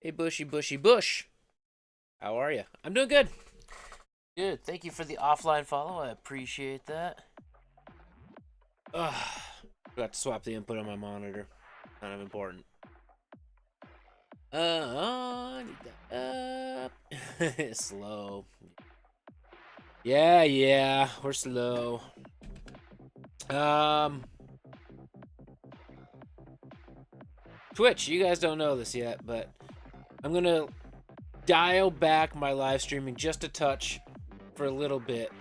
Hey, Bushy, Bushy, Bush. How are you? I'm doing good. Good. Thank you for the offline follow. I appreciate that. Ugh. Forgot to swap the input on my monitor. Kind of important. Slow. Yeah, we're slow. Twitch, you guys don't know this yet, but I'm gonna dial back my live streaming just a touch for a little bit.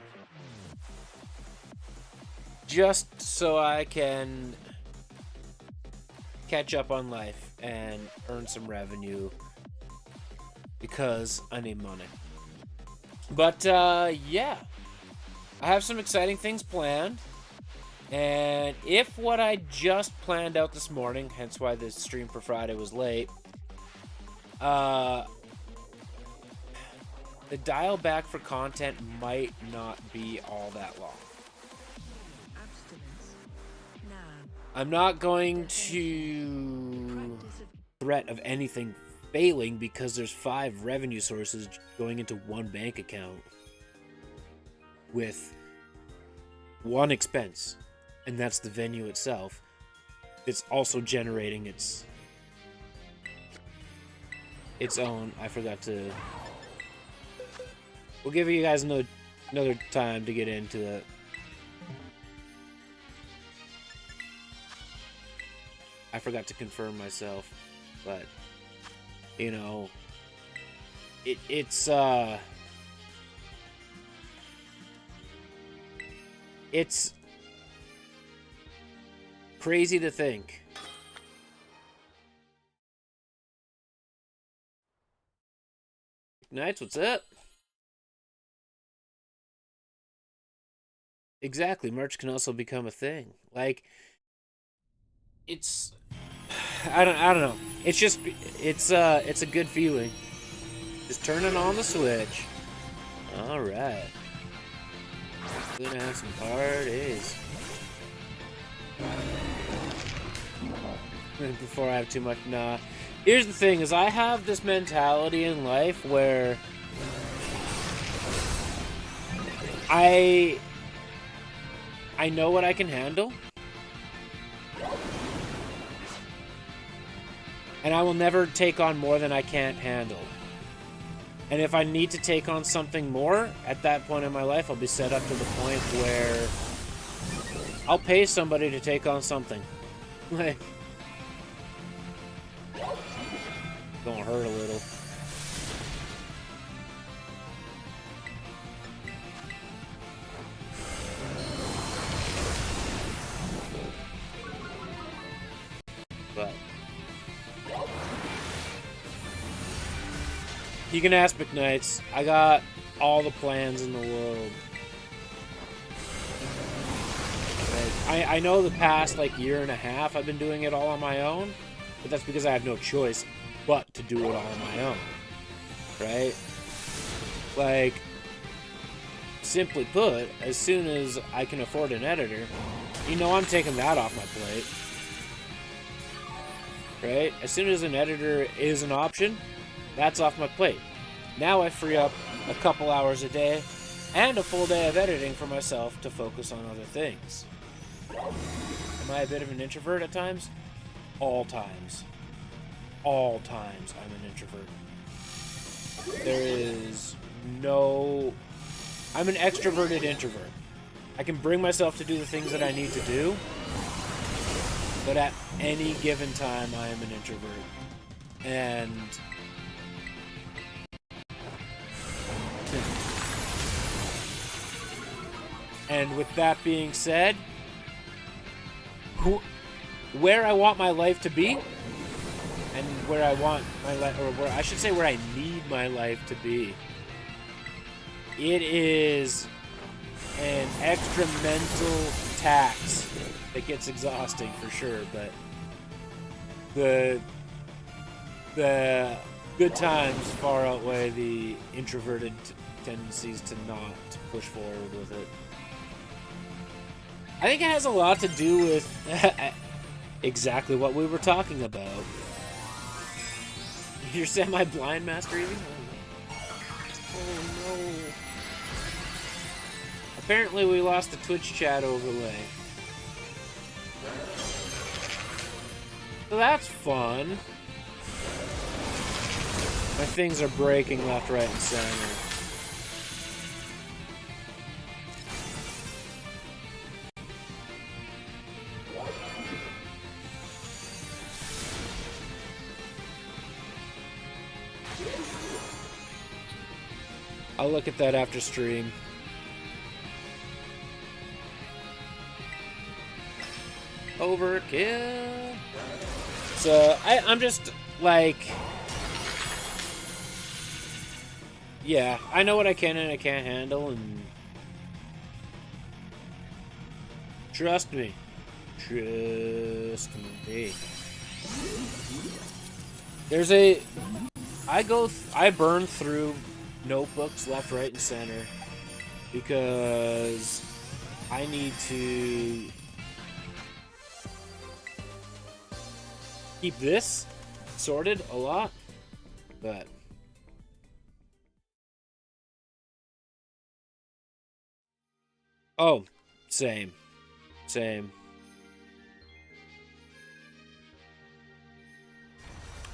Just so I can catch up on life and earn some revenue because I need money. But yeah, I have some exciting things planned. And if what I just planned out this morning, hence why the stream for Friday was late, the dial back for content might not be all that long. I'm not going to threat of anything failing because there's 5 revenue sources going into one bank account with one expense, and that's the venue itself. It's also generating its own. I forgot to. We'll give you guys another time to get into it. I forgot to confirm myself, but you know, it's crazy to think. Knights, what's up? Exactly, merch can also become a thing. Like, it's I don't know. It's just it's a good feeling. Just turning on the switch. All right. Gonna have some parties. Before I have too much, nah. Here's the thing: is I have this mentality in life where I know what I can handle, and I will never take on more than I can't handle. And if I need to take on something more, at that point in my life, I'll be set up to the point where I'll pay somebody to take on something. Like, gonna hurt a little. But you can ask McKnights. I got all the plans in the world. Like, I know the past like year and a half I've been doing it all on my own, but that's because I have no choice but to do it all on my own. Right? Like, simply put, as soon as I can afford an editor, you know I'm taking that off my plate. Right? As soon as an editor is an option, that's off my plate. Now I free up a couple hours a day and a full day of editing for myself to focus on other things. Am I a bit of an introvert at times? All times. All times I'm an introvert. There is no... I'm an extroverted introvert. I can bring myself to do the things that I need to do, but at any given time, I am an introvert. And with that being said, where I want my life to be, and where I want my life, or where I should say where I need my life to be, it is an extra mental tax that gets exhausting for sure, but the good times far outweigh the introverted tendencies to not push forward with it. I think it has a lot to do with exactly what we were talking about. You're semi-blind, Master Evie? Oh no. Apparently we lost the Twitch chat overlay. So that's fun. My things are breaking left, right, and center. I'll look at that after stream. Overkill. So I'm just like, yeah, I know what I can and I can't handle, and trust me, There's I burn through notebooks left, right, and center because I need to keep this sorted a lot, but oh, same.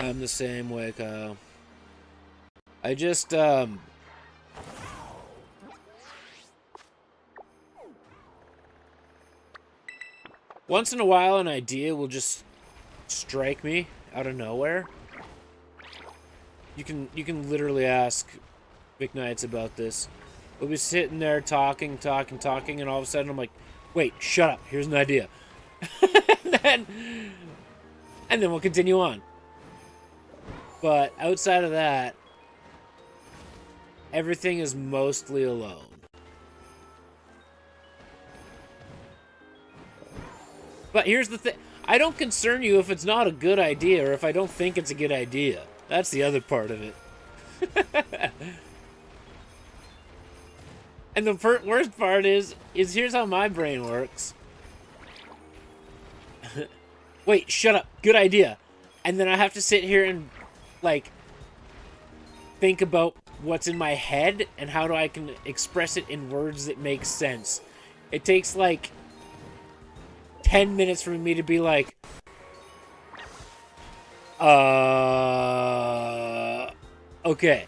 I'm the same way, Kyle. I just once in a while an idea will just strike me out of nowhere. You can literally ask Vic Knights about this. We'll be sitting there talking, and all of a sudden I'm like, wait, shut up, here's an idea. and then we'll continue on. But outside of that, everything is mostly alone. But here's the thing. I don't concern you if it's not a good idea or if I don't think it's a good idea. That's the other part of it. And the worst part is here's how my brain works. Wait, shut up. Good idea. And then I have to sit here and, like, think about what's in my head and how I can express it in words that make sense. It takes, like, 10 minutes for me to be like, okay,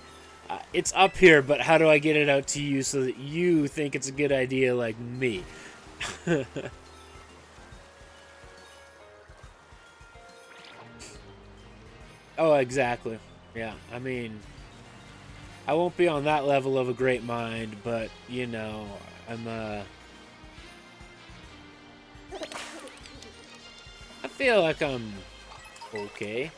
it's up here, but how do I get it out to you so that you think it's a good idea like me? Oh, exactly. Yeah, I mean, I won't be on that level of a great mind, but, you know, I feel like I'm okay.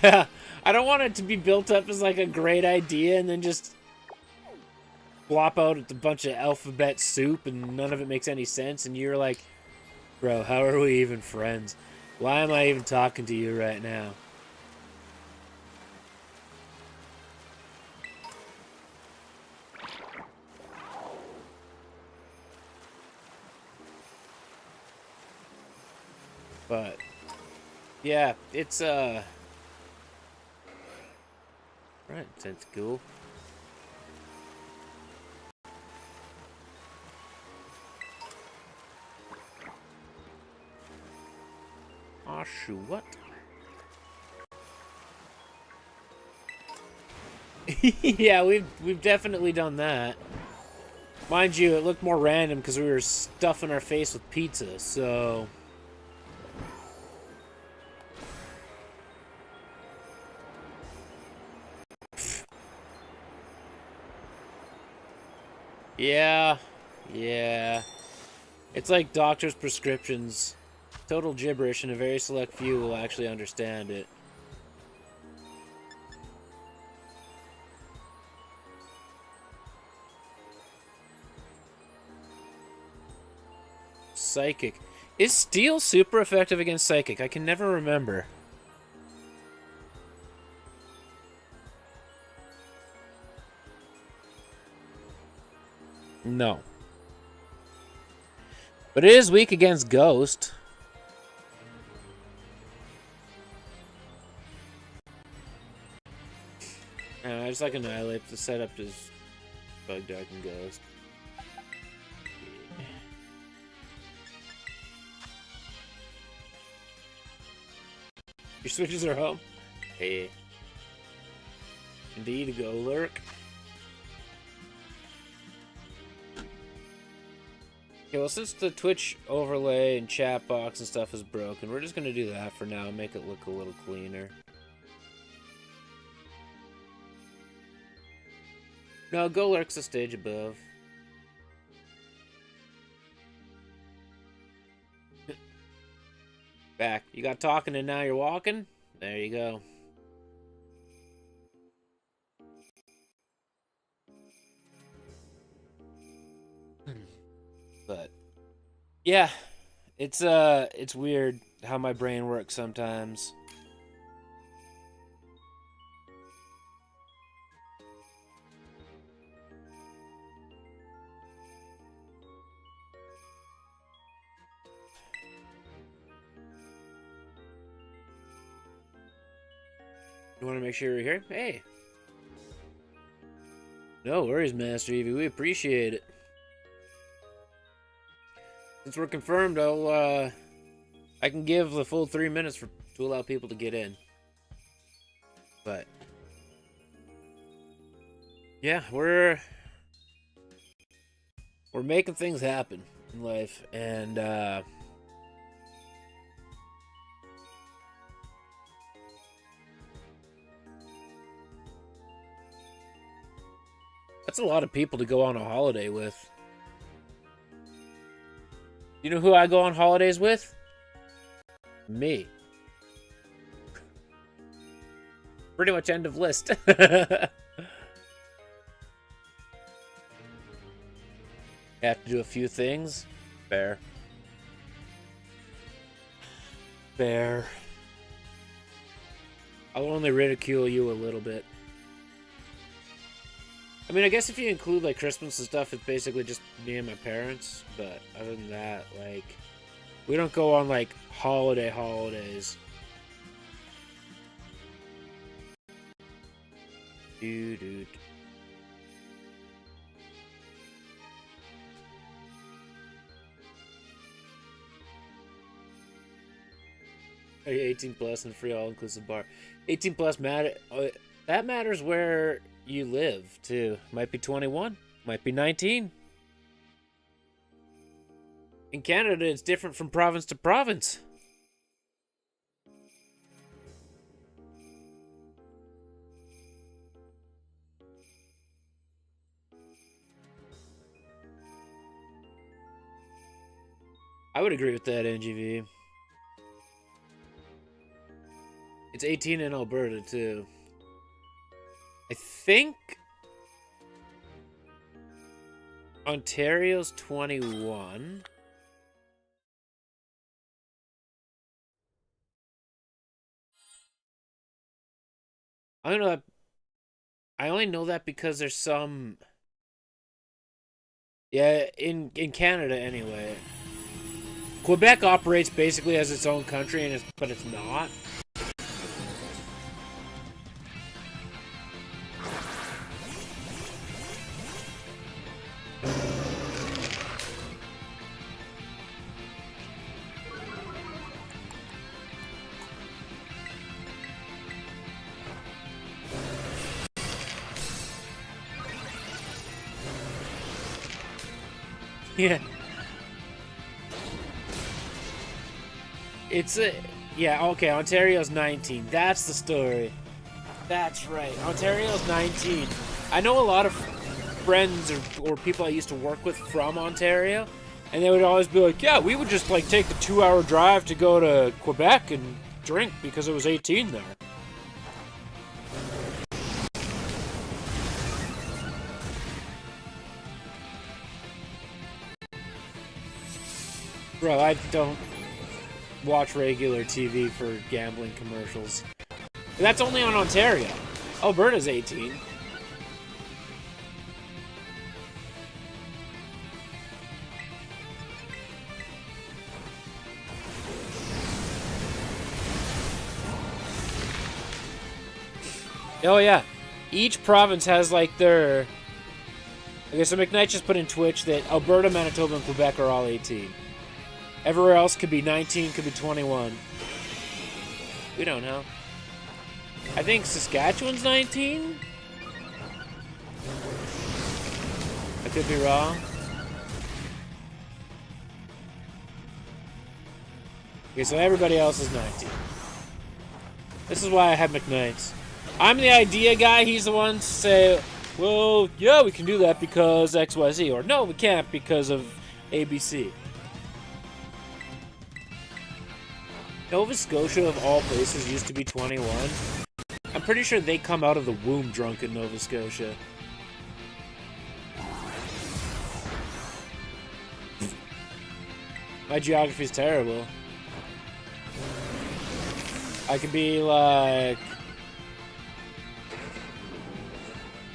Yeah, I don't want it to be built up as like a great idea and then just flop out a bunch of alphabet soup and none of it makes any sense and you're like, bro, how are we even friends? Why am I even talking to you right now? But yeah, it's right, that's cool. Aw, shoot, what? Yeah, we've definitely done that. Mind you, it looked more random because we were stuffing our face with pizza, so... Yeah. It's like doctor's prescriptions. Total gibberish, and a very select few will actually understand it. Psychic. Is steel super effective against psychic? I can never remember. No. But it is weak against Ghost. I just like Annihilate to set up his Bug, Dark, and Ghost. Your switches are home? Hey. Indeed, go lurk. Okay, well, since the Twitch overlay and chat box and stuff is broken, we're just gonna do that for now and make it look a little cleaner. No, go lurk's the stage above. Back. You got talking and now you're walking? There you go. But yeah, it's weird how my brain works sometimes. You want to make sure you're here? Hey. No worries, Master Evie. We appreciate it. Since we're confirmed, I can give the full 3 minutes to allow people to get in. But yeah, we're making things happen in life, and that's a lot of people to go on a holiday with. You know who I go on holidays with? Me. Pretty much end of list. I have to do a few things. Fair. Fair. I'll only ridicule you a little bit. I mean, I guess if you include, like, Christmas and stuff, it's basically just me and my parents. But other than that, like, we don't go on, like, holidays. Dude. Are you 18 plus and free all-inclusive bar? 18 plus matter. That matters where you live too. Might be 21, might be 19. In Canada, it's different from province to province. I would agree with that, NGV. It's 18 in Alberta too. I think Ontario's 21. I don't know that. I only know that because there's some. Yeah, in Canada anyway. Quebec operates basically as its own country, but it's not. Yeah. It's a... Yeah, okay, Ontario's 19. That's the story. That's right. Ontario's 19. I know a lot of friends or people I used to work with from Ontario, and they would always be like, yeah, we would just, like, take the 2-hour drive to go to Quebec and drink because it was 18 there. Bro, I don't watch regular TV for gambling commercials. That's only on Ontario. Alberta's 18. Oh yeah, each province has like their. Okay, so McKnight just put in Twitch that Alberta, Manitoba, and Quebec are all 18. Everywhere else could be 19, could be 21. We don't know. I think Saskatchewan's 19? I could be wrong. Okay, so everybody else is 19. This is why I have McKnight's. I'm the idea guy. He's the one to say, well, yeah, we can do that because XYZ. Or no, we can't because of ABC. Nova Scotia, of all places, used to be 21. I'm pretty sure they come out of the womb drunk in Nova Scotia. My geography's terrible. I could be like...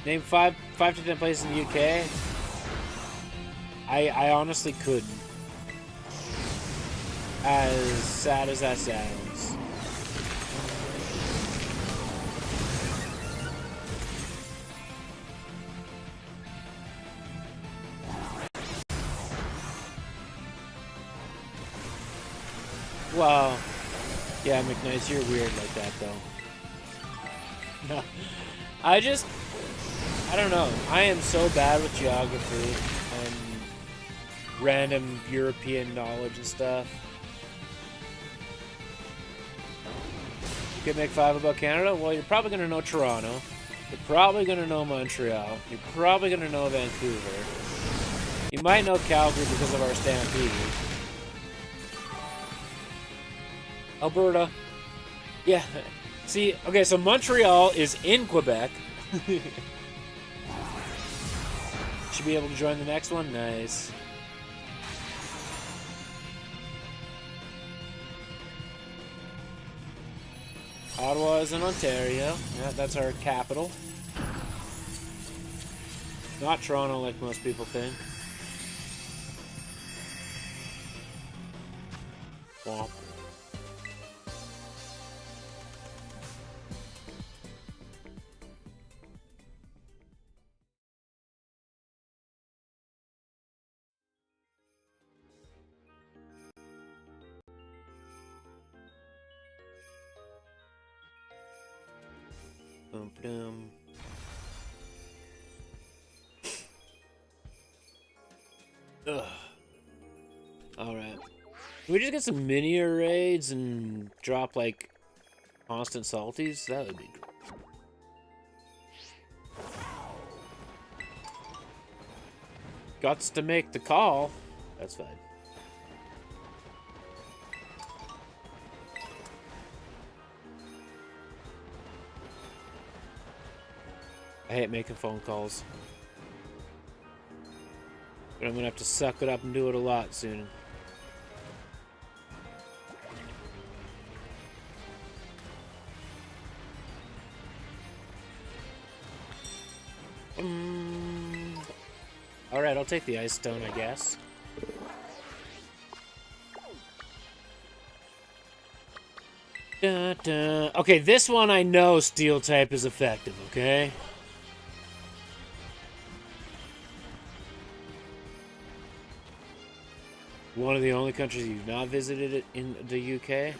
Name 5 to 10 places in the UK. I honestly couldn't. As sad as that sounds. Wow. Yeah, McNice, you're weird like that, though. No. I don't know. I am so bad with geography and random European knowledge and stuff. You could make 5 about Canada? Well, you're probably going to know Toronto. You're probably going to know Montreal. You're probably going to know Vancouver. You might know Calgary because of our Stampede. Alberta. Yeah. See, okay, so Montreal is in Quebec. Should be able to join the next one? Nice. Ottawa is in Ontario. Yeah, that's our capital. Not Toronto like most people think. Womp. Boom, boom. Ugh. Alright. Can we just get some mini raids and drop, like, constant salties? That would be great. Gots to make the call. That's fine. I hate making phone calls. But I'm gonna have to suck it up and do it a lot soon. Alright, I'll take the ice stone, I guess. Dun, dun. Okay, this one I know steel type is effective, okay? One of the only countries you've not visited in the UK?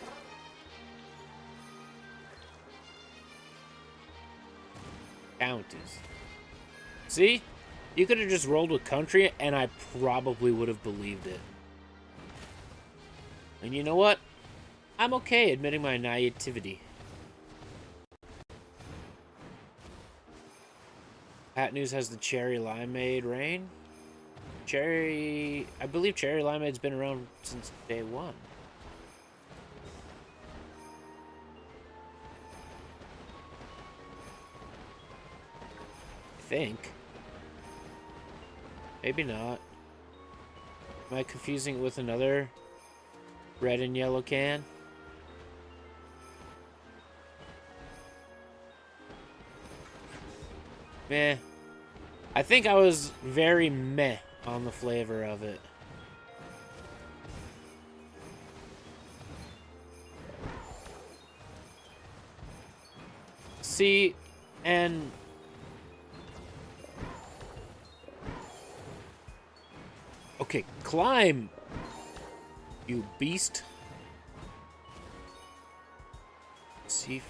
Counties. See? You could have just rolled with country, and I probably would have believed it. And you know what? I'm okay admitting my naivety. Hat News has the cherry limeade rain. I believe cherry limeade's been around since day one. I think. Maybe not. Am I confusing it with another red and yellow can? Meh. I think I was very meh on the flavor of it. See, And okay, climb, you beast. C4.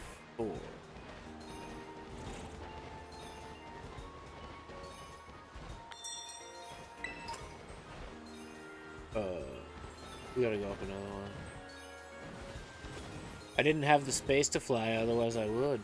We gotta go up another one. I didn't have the space to fly, otherwise I would.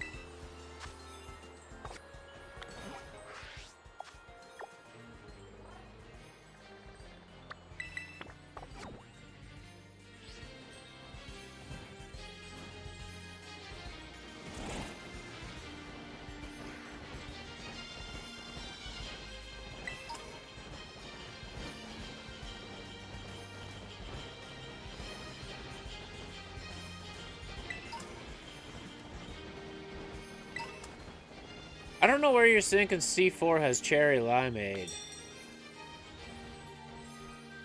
I don't know where you're thinking C4 has cherry limeade.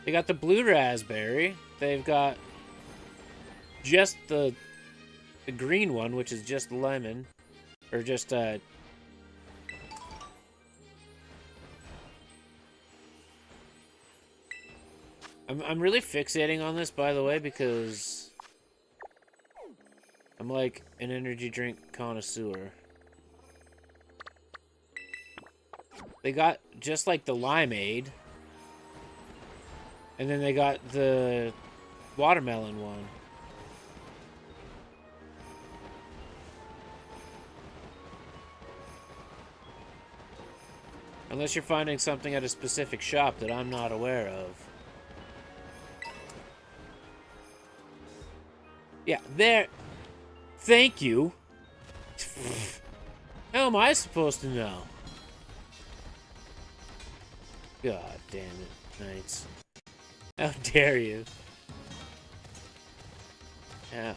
They got the blue raspberry. They've got just the green one, which is just lemon. Or just, I'm really fixating on this, by the way, because I'm like an energy drink connoisseur. They got just like the limeade. And then they got the watermelon one. Unless you're finding something at a specific shop that I'm not aware of. Yeah, there. Thank you. How am I supposed to know? God damn it, Knights. How dare you? Ow.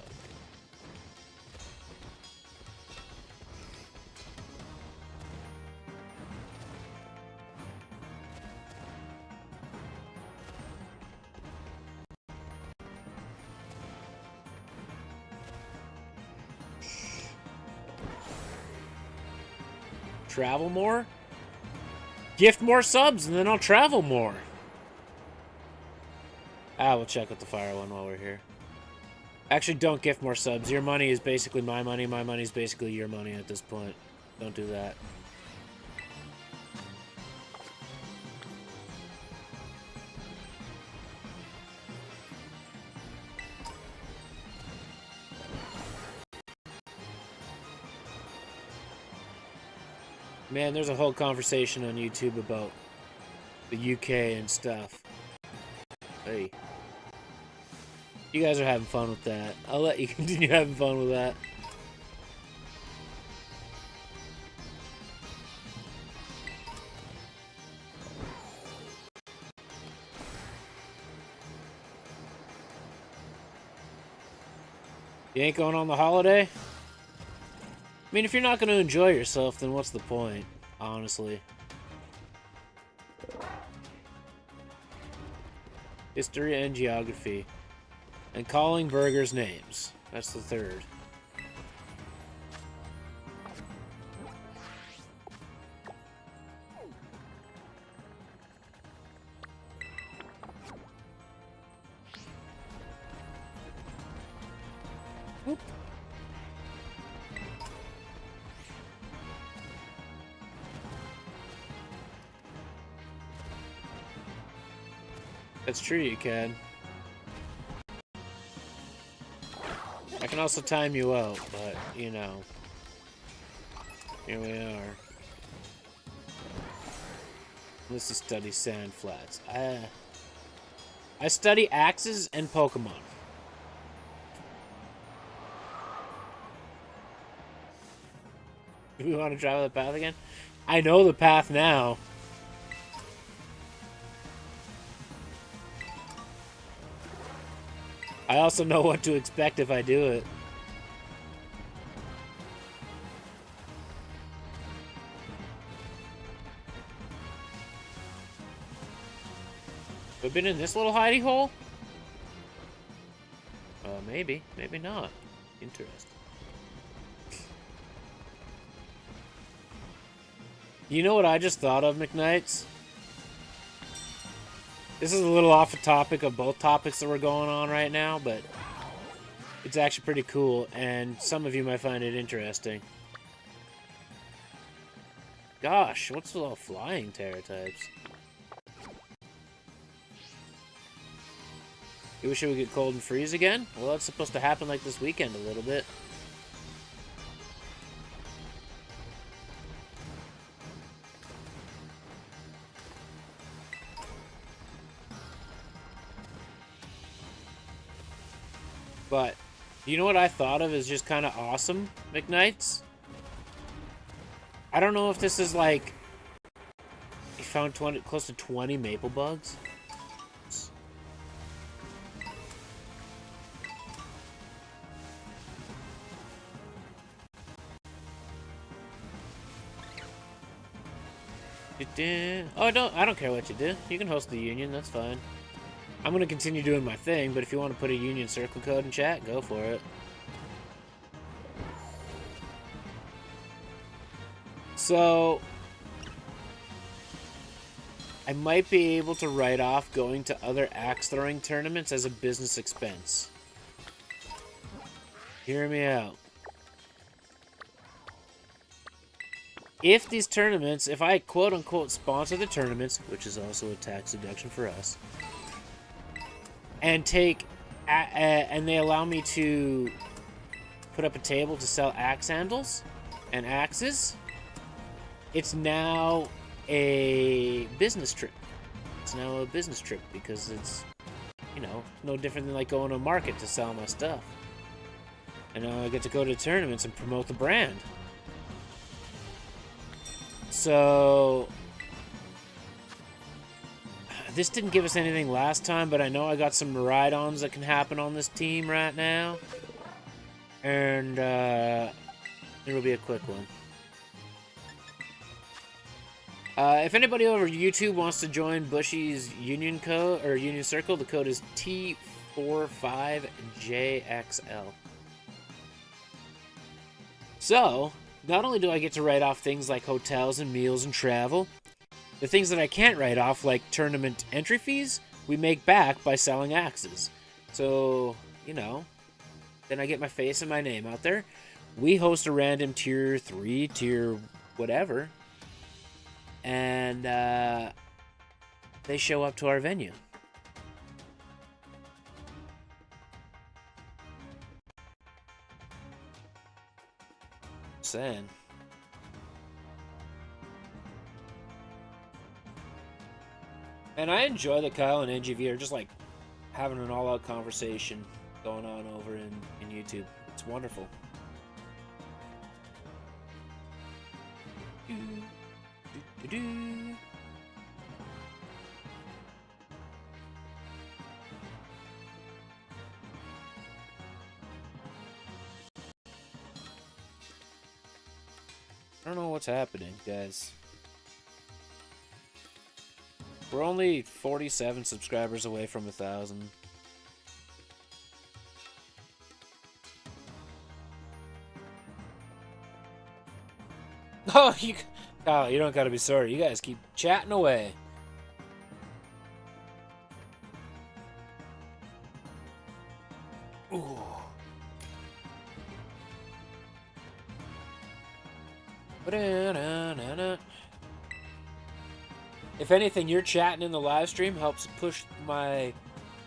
Travel more? Gift more subs and then I'll travel more. We'll check with the fire one while we're here. Actually, don't gift more subs. Your money is basically my money. My money is basically your money at this point. Don't do that. Man, there's a whole conversation on YouTube about the UK and stuff. Hey. You guys are having fun with that. I'll let you continue having fun with that. You ain't going on the holiday? I mean, if you're not going to enjoy yourself, then what's the point, honestly? History and geography. And calling burgers names. That's the third. Whoop. That's true, you can. I can also time you out, but, you know. Here we are. Let's just study sand flats. I study axes and Pokemon. Do we want to travel the path again? I know the path now. I also know what to expect if I do it. We've been in this little hidey hole? Maybe. Maybe not. Interesting. You know what I just thought of, McKnights? This is a little off the topic of both topics that we're going on right now, but it's actually pretty cool, and some of you might find it interesting. Gosh, what's with all flying terror types? You wish it would get cold and freeze again? Well, it's supposed to happen like this weekend a little bit. But, you know what I thought of is just kind of awesome, McKnights? I don't know if this is like... You found close to 20 maple bugs? Oh, I don't care what you do. You can host the union, that's fine. I'm gonna continue doing my thing, but if you want to put a union circle code in chat, go for it. So, I might be able to write off going to other axe throwing tournaments as a business expense. Hear me out. If these tournaments, if I quote-unquote sponsor the tournaments, which is also a tax deduction for us, and and they allow me to put up a table to sell axe handles and axes, it's now a business trip. It's now a business trip because it's, you know, no different than like going to a market to sell my stuff. And now I get to go to tournaments and promote the brand. So, this didn't give us anything last time, but I know I got some ride-ons that can happen on this team right now. And, it'll be a quick one. If anybody over YouTube wants to join Bushy's Union Code, or Union Circle, the code is T45JXL. So, not only do I get to write off things like hotels and meals and travel, the things that I can't write off, like tournament entry fees, we make back by selling axes. So, you know, then I get my face and my name out there. We host a random tier 3, tier whatever, and they show up to our venue. Saying. And I enjoy that Kyle and NGV are just like having an all-out conversation going on over in YouTube. It's wonderful. I don't know what's happening, guys. We're only 47 subscribers away from 1,000. Oh, Kyle, you don't gotta be sorry. You guys keep chatting away. Ooh. If anything, your chatting in the live stream helps push my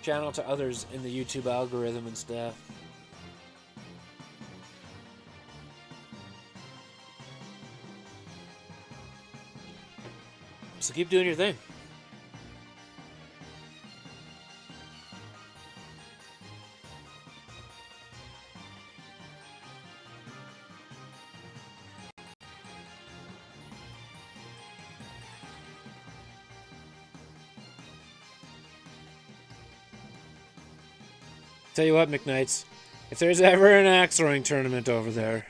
channel to others in the YouTube algorithm and stuff. So keep doing your thing. Tell you what, McKnights, if there's ever an axe throwing tournament over there,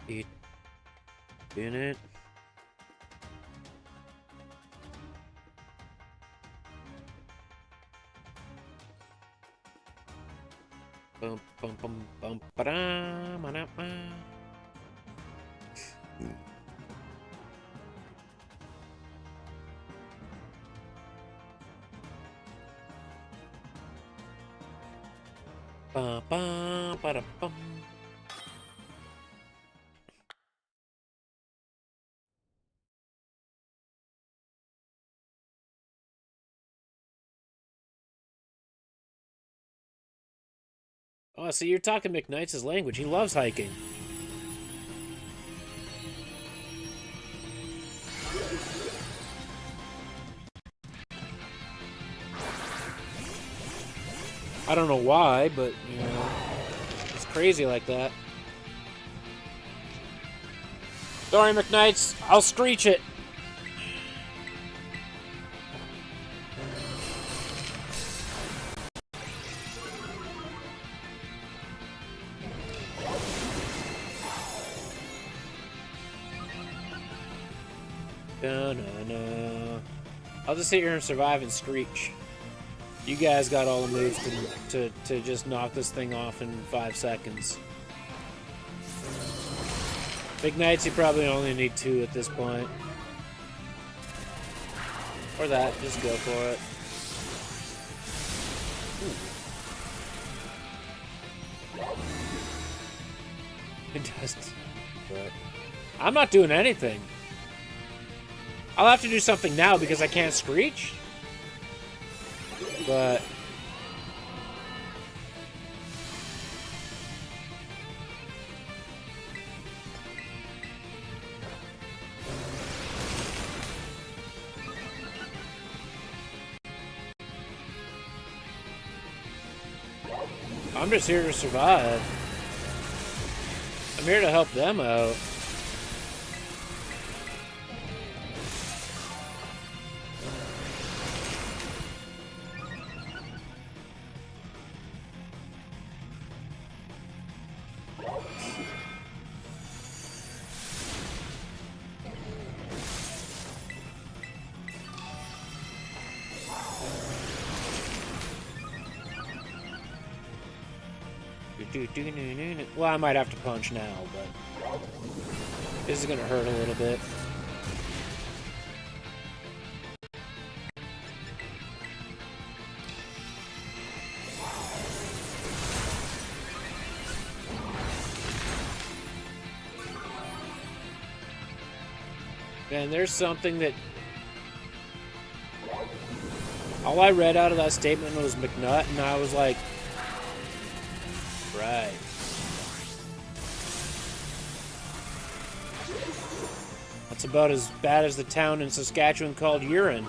eat in it. Bum, bum, bum, bum, ba-da, ma-da-ma. Ba, ba, ba-da-bum. Oh, so you're talking McKnight's language. He loves hiking. I don't know why, but, you know, it's crazy like that. Sorry, McKnights. I'll screech it. No. I'll just sit here and survive and screech. You guys got all the moves to just knock this thing off in 5 seconds. Big Knights, you probably only need 2 at this point. Or that, just go for it. It does. But I'm not doing anything. I'll have to do something now because I can't screech. But I'm just here to survive. I'm here to help them out. Well, I might have to punch now, but this is gonna hurt a little bit. And there's something that all I read out of that statement was McNutt, and I was like, right. That's about as bad as the town in Saskatchewan called Urine.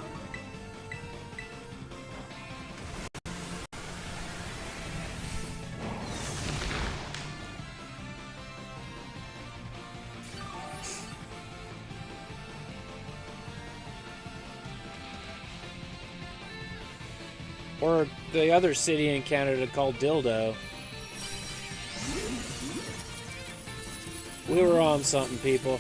Or the other city in Canada called Dildo. We were on something, people.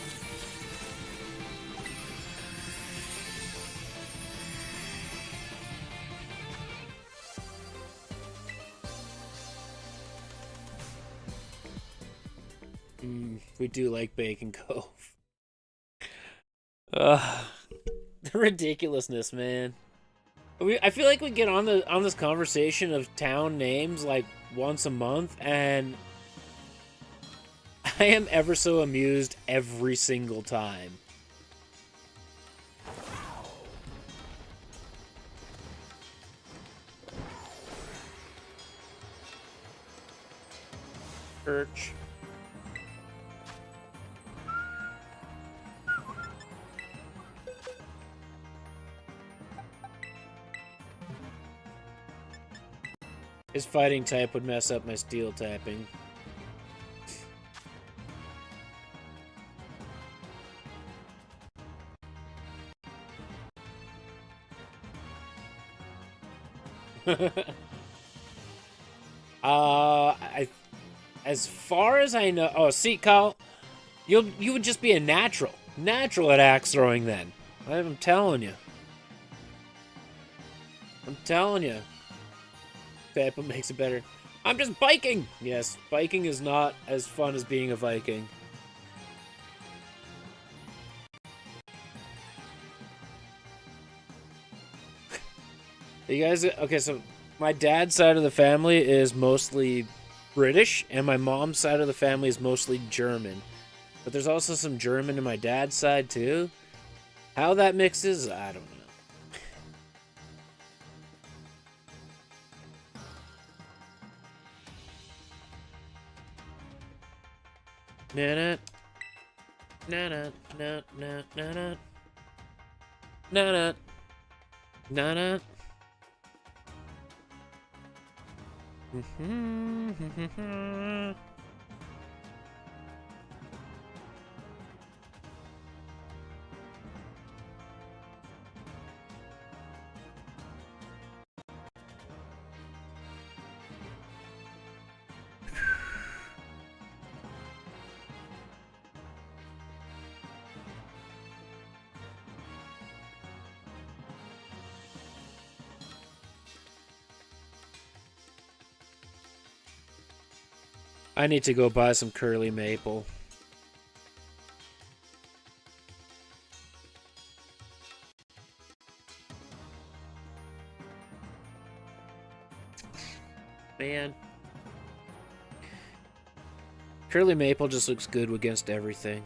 We do like Bacon Cove. The ridiculousness, man. I feel like we get on this conversation of town names like once a month, and I am ever so amused every single time. Church. His fighting type would mess up my steel typing. As far as I know, oh, see, Kyle, you would just be a natural at axe throwing then. I'm telling you. I'm telling you. Peppa makes it better. I'm just biking! Yes, biking is not as fun as being a Viking. You guys, okay, so my dad's side of the family is mostly British, and my mom's side of the family is mostly German. But there's also some German in my dad's side, too. How that mixes, I don't know. Na na na na na na na na na na. I need to go buy some curly maple. Man. Curly maple just looks good against everything.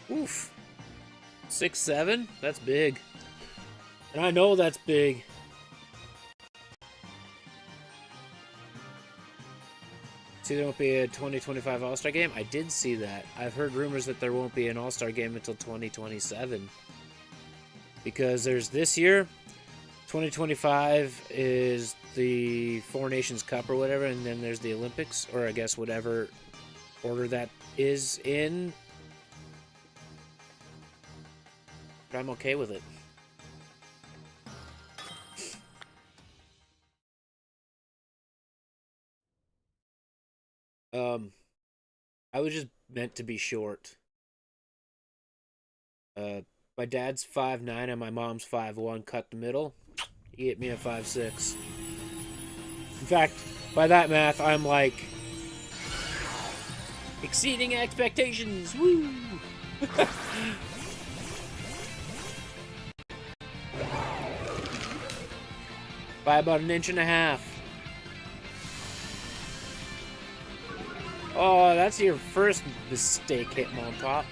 Oof. 6'7"? That's big. And I know that's big. See, there won't be a 2025 All-Star game? I did see that. I've heard rumors that there won't be an All-Star game until 2027. Because there's this year, 2025 is the Four Nations Cup or whatever, and then there's the Olympics, or I guess whatever order that is in. But I'm okay with it. I was just meant to be short. My dad's 5'9" and my mom's 5'1", cut the middle. You get me a 5'6". In fact, by that math, I'm like exceeding expectations. Woo! By about 1.5 inches. Oh, that's your first mistake, Hitmontop.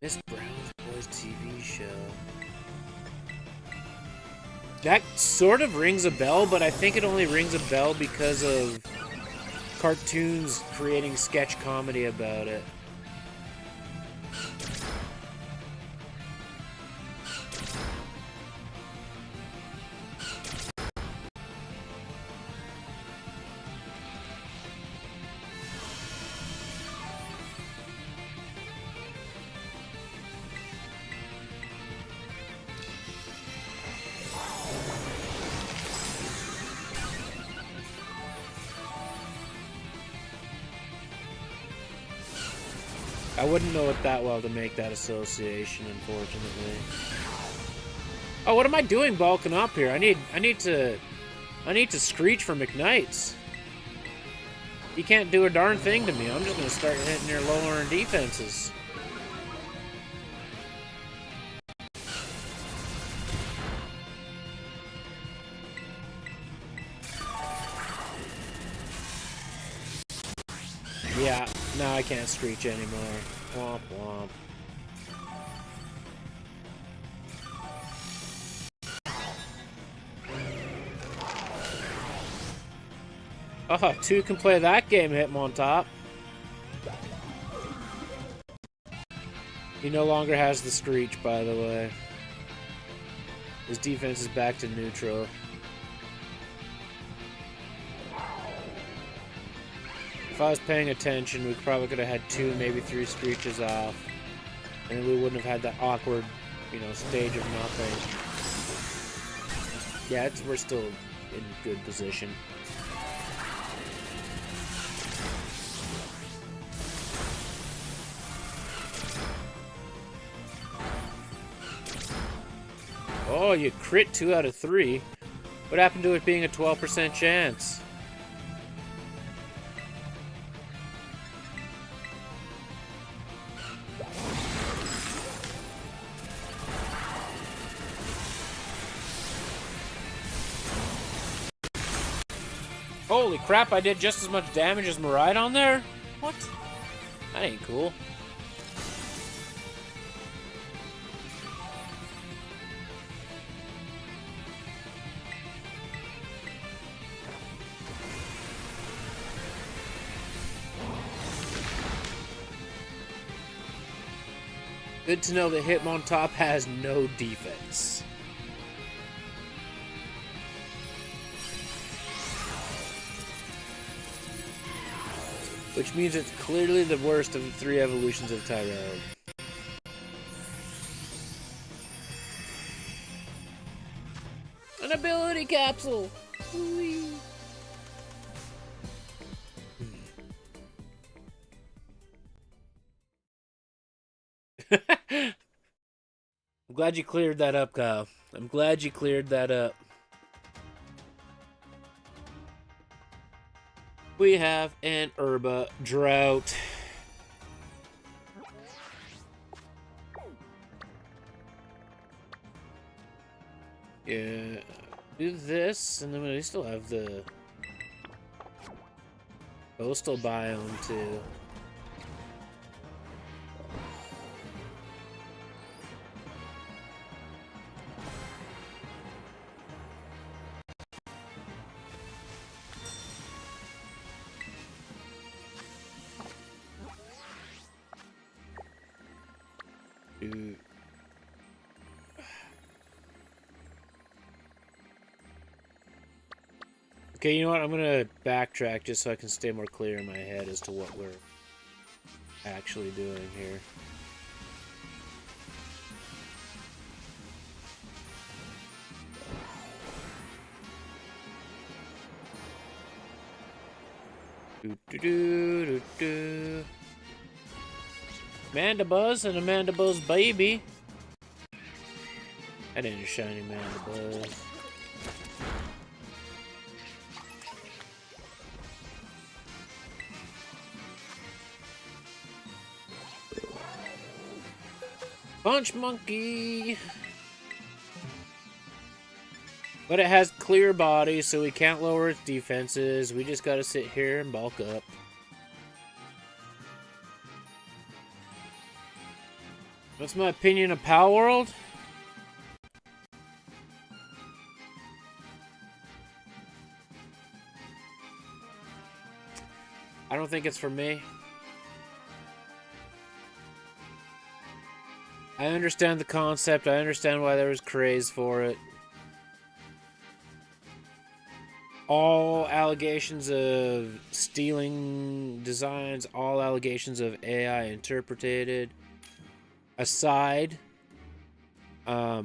Miss Brown's Boys TV show. That sort of rings a bell, but I think it only rings a bell because of cartoons creating sketch comedy about it. I wouldn't know it that well to make that association, unfortunately. Oh, what am I doing bulking up here? I need to screech for McKnights. You can't do a darn thing to me. I'm just gonna start hitting your lowering defenses. Yeah, now I can't screech anymore. Womp womp. Oh, two can play that game, Hitmontop. He no longer has the screech, by the way. His defense is back to neutral. If I was paying attention, we probably could have had 2, maybe 3 screeches off. And we wouldn't have had that awkward, stage of nothing. Yeah, we're still in good position. Oh, you crit 2 out of 3. What happened to it being a 12% chance? Holy crap, I did just as much damage as Miraidon there? What? That ain't cool. Good to know that Hitmontop has no defense. Which means it's clearly the worst of the 3 evolutions of Tyrell. An ability capsule! Whee. I'm glad you cleared that up, Kyle. I'm glad you cleared that up. We have an Herba drought. Yeah, do this, and then we still have the coastal biome too. Okay, you know what? I'm gonna backtrack just so I can stay more clear in my head as to what we're actually doing here. Mandibuzz and Amandibuzz baby. That ain't a shiny Mandibuzz. Punch Monkey! But it has clear body, so we can't lower its defenses. We just gotta sit here and bulk up. What's my opinion of Pal World? I don't think it's for me. I understand the concept. I understand why there was craze for it. All allegations of stealing designs, all allegations of AI interpreted aside, I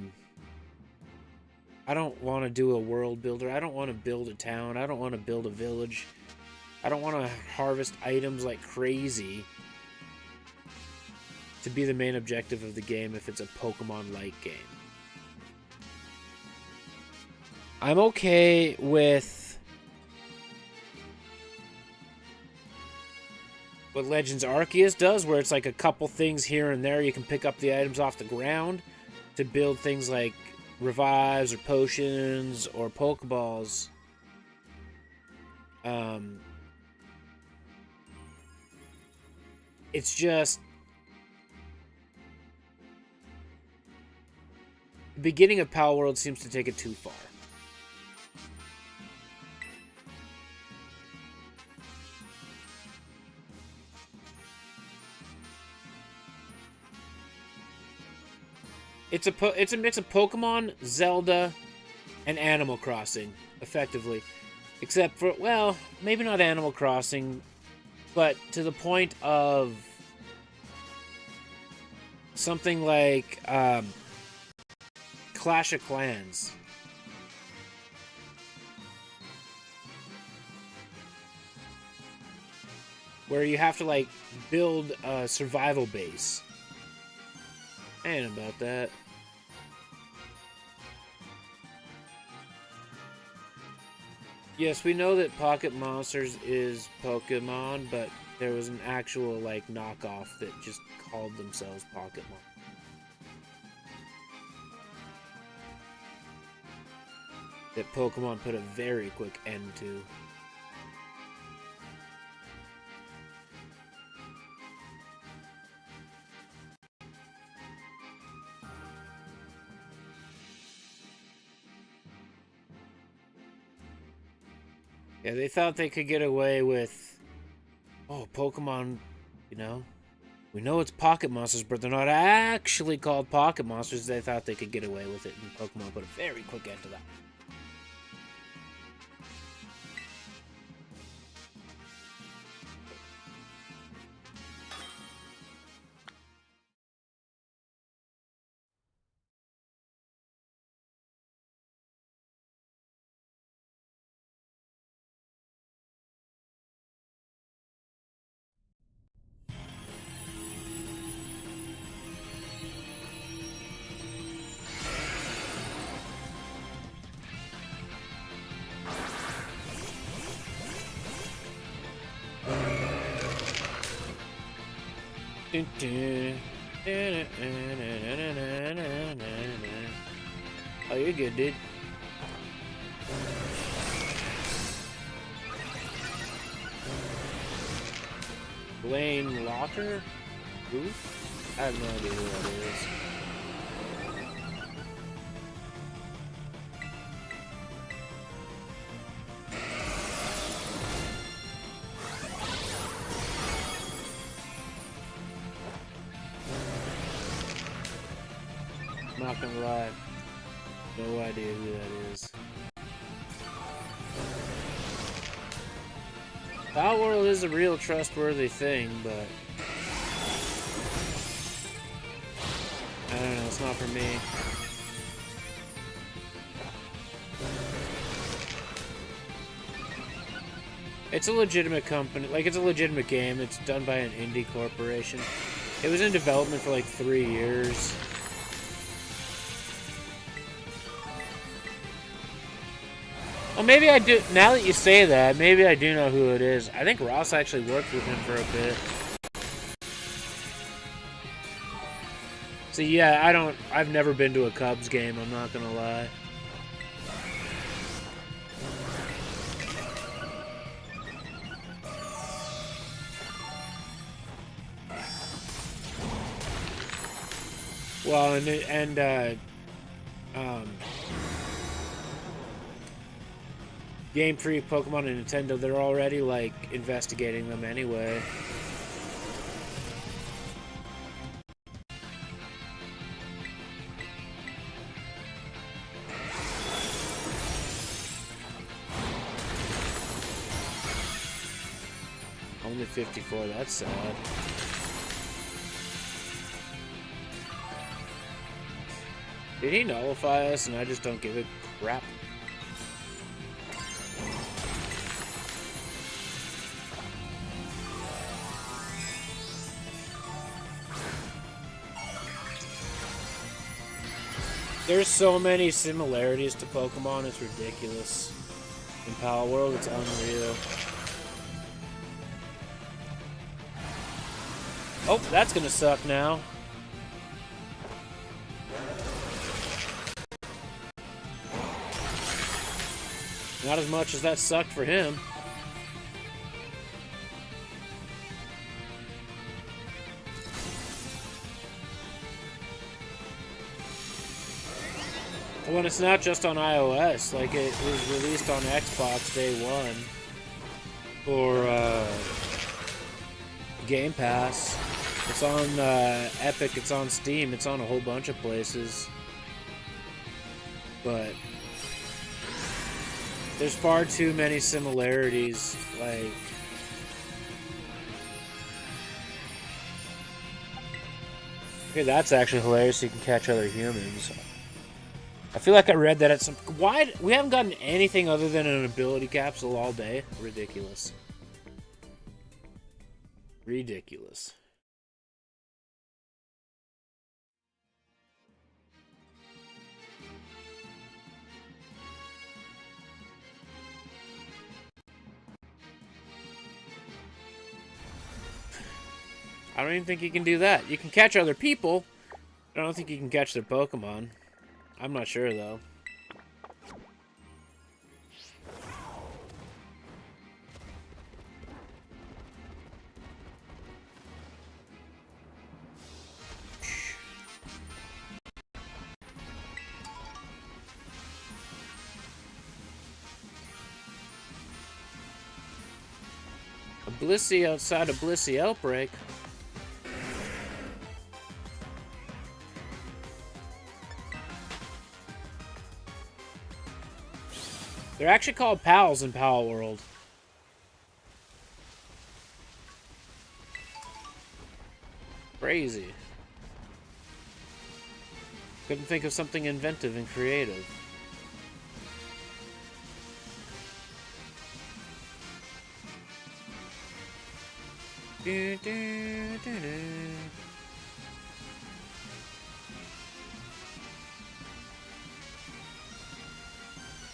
don't want to do a world builder. I don't want to build a town. I don't want to build a village. I don't want to harvest items like crazy to be the main objective of the game if it's a Pokemon-like game. I'm okay with what Legends Arceus does, where it's like a couple things here and there. You can pick up the items off the ground to build things like revives or potions or Pokeballs. It's just the beginning of Pal World seems to take it too far. it's a mix of Pokemon, Zelda, and Animal Crossing, effectively. Except for, well, maybe not Animal Crossing, but to the point of something like Clash of Clans. Where you have to, like, build a survival base. And about that. Yes, we know that Pocket Monsters is Pokemon, but there was an actual, like, knockoff that just called themselves Pocket Monsters. That Pokemon put a very quick end to. Yeah, they thought they could get away with, oh, Pokemon, you know, we know it's Pocket Monsters, but they're not actually called Pocket Monsters. They thought they could get away with it, and Pokemon put a very quick end to that. Oh, you're good, dude. Blaine Locker? Who? I have no idea who that is. Not gonna lie, no idea who that is. Palworld is a real trustworthy thing, but I don't know, it's not for me. It's a legitimate company, like it's a legitimate game. It's done by an indie corporation. It was in development for like 3 years. Well, maybe I do. Now that you say that, maybe I do know who it is. I think Ross actually worked with him for a bit. So yeah, I've never been to a Cubs game, I'm not gonna lie. Well, Game Freak, Pokemon, and Nintendo, they're already, like, investigating them anyway. Only 54, that's sad. Did he nullify us and I just don't give a crap? There's so many similarities to Pokemon, it's ridiculous. In Palworld, it's unreal. Oh, that's gonna suck now. Not as much as that sucked for him. When it's not just on iOS, like it was released on Xbox day one for Game Pass. It's on Epic, it's on Steam, it's on a whole bunch of places. But there's far too many similarities, like... Okay, that's actually hilarious, you can catch other humans. I feel like I read that at some... Why? We haven't gotten anything other than an ability capsule all day? Ridiculous. Ridiculous. I don't even think you can do that. You can catch other people. I don't think you can catch their Pokemon. I'm not sure, though. A Blissey outside a Blissey outbreak. They're actually called pals in Pal World. Crazy. Couldn't think of something inventive and creative.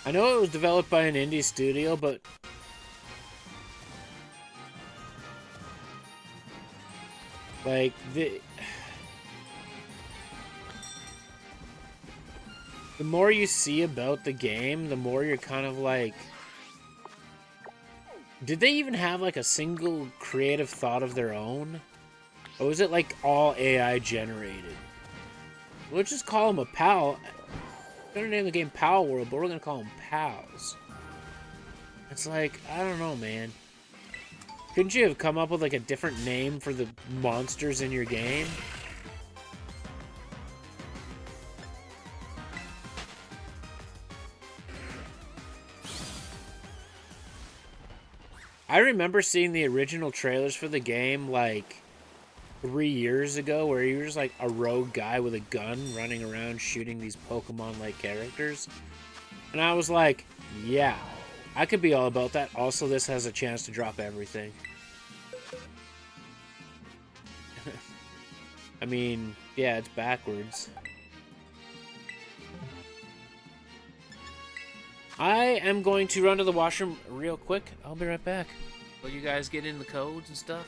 I know it was developed by an indie studio, but like the more you see about the game, the more you're kind of like, did they even have like a single creative thought of their own? Or was it like all AI generated? We'll just call them a pal. We're gonna name the game Pal World, but we're gonna call them pals. It's like, I don't know, man. Couldn't you have come up with like a different name for the monsters in your game? I remember seeing the original trailers for the game like 3 years ago, where you were just like a rogue guy with a gun running around shooting these Pokemon-like characters. And I was like, yeah, I could be all about that. Also, this has a chance to drop everything. I mean, yeah, it's backwards. I am going to run to the washroom real quick. I'll be right back. Will you guys get in the codes and stuff?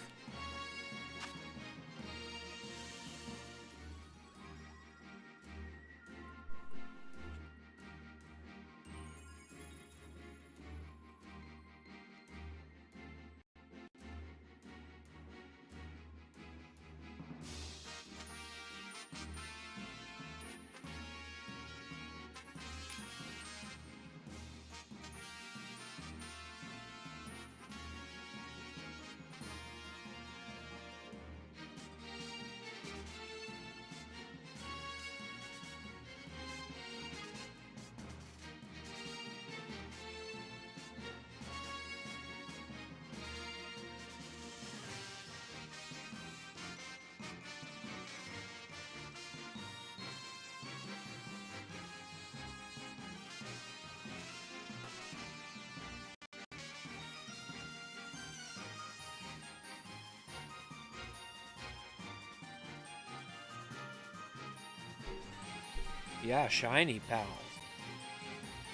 Yeah, shiny pals.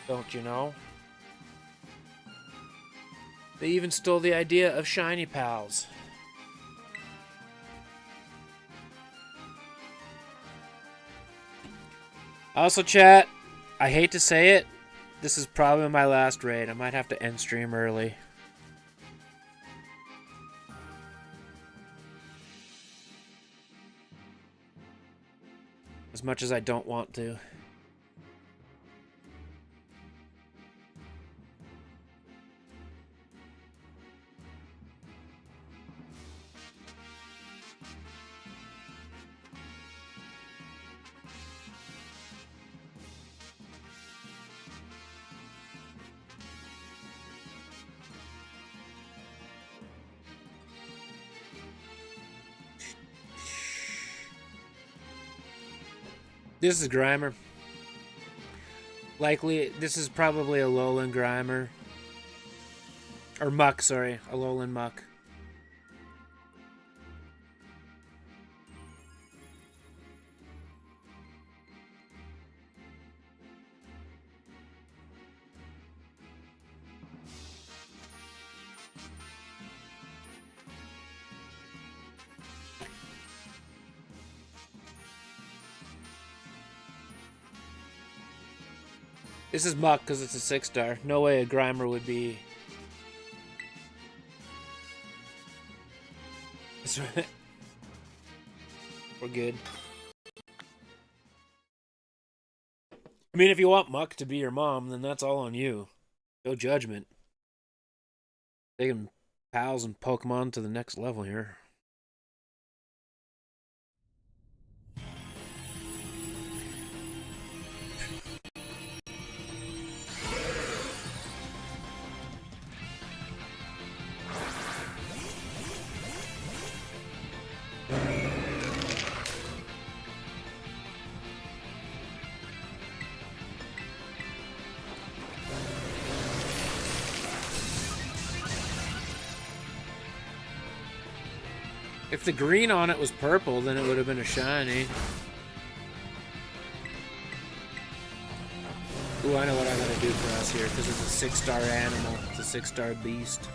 Don't you know? They even stole the idea of shiny pals. Also, chat, I hate to say it, this is probably my last raid. I might have to end stream early. As much as I don't want to. This is Grimer. Likely, this is probably a Alolan Grimer. Or Muck, sorry. Alolan Muck. This is Muck because it's a 6-star. No way a Grimer would be... We're good. I mean, if you want Muck to be your mom, then that's all on you. No judgment. Taking pals and Pokemon to the next level here. If the green on it was purple, then it would have been a shiny. Ooh, I know what I gotta do for us here, because it's a 6-star animal. It's a 6-star beast.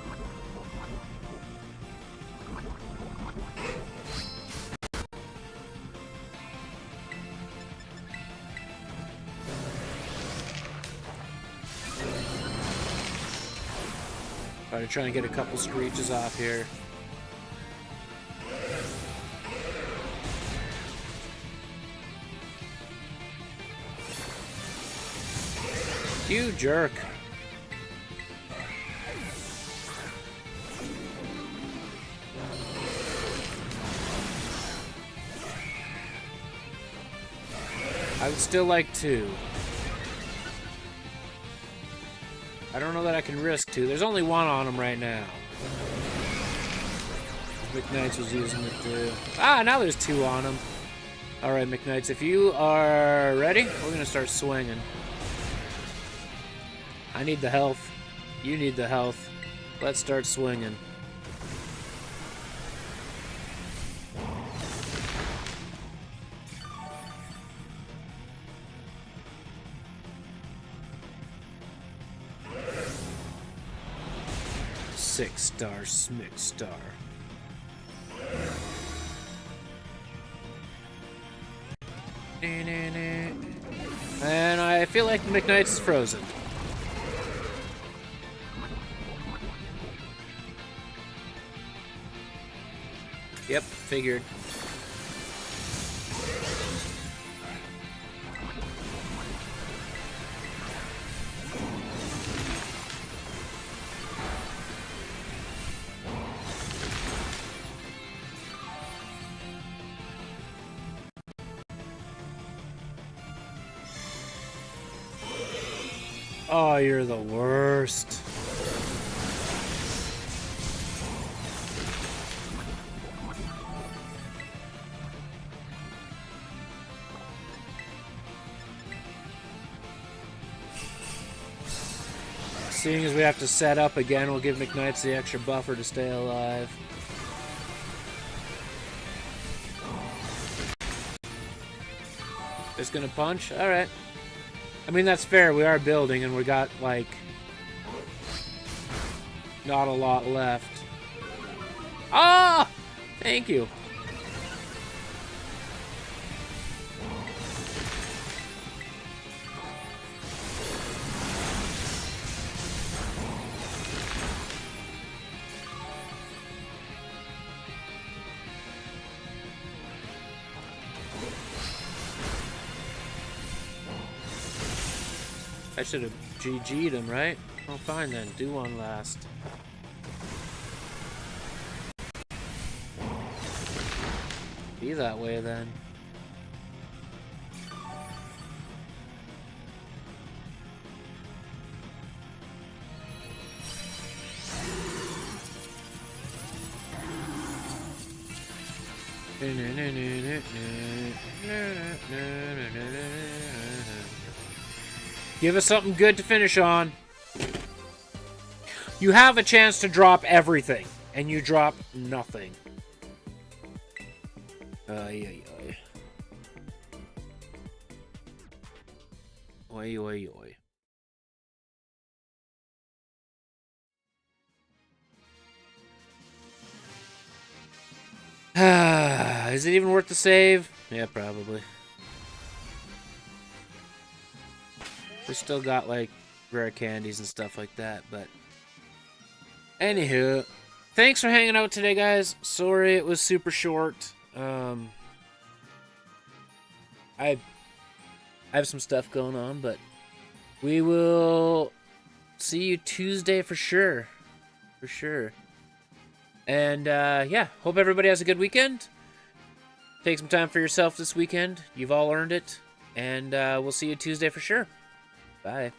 Trying to get a couple screeches off here. You jerk. I would still like to. I don't know that I can risk two. There's only one on him right now. McKnights was using it too. Ah, now there's two on him. Alright, McKnights, if you are ready, we're going to start swinging. I need the health. You need the health. Let's start swinging. Six-star Smick-star. And I feel like McKnights is frozen. Yep, figured. Oh, you're the worst. Seeing as we have to set up again, we'll give McKnights the extra buffer to stay alive. Just gonna punch? Alright. I mean, that's fair. We are building, and we got, like, not a lot left. Ah! Thank you. I should have GG'd him, right? Oh, fine then. Do one last. Be that way then. Give us something good to finish on. You have a chance to drop everything, and you drop nothing. Oy, oy. Oy, oy, oy. Is it even worth the save? Yeah, probably. We still got, like, rare candies and stuff like that, but... Anywho, thanks for hanging out today, guys. Sorry it was super short. I have some stuff going on, but we will see you Tuesday for sure. For sure. And, yeah, hope everybody has a good weekend. Take some time for yourself this weekend. You've all earned it. And we'll see you Tuesday for sure. Bye.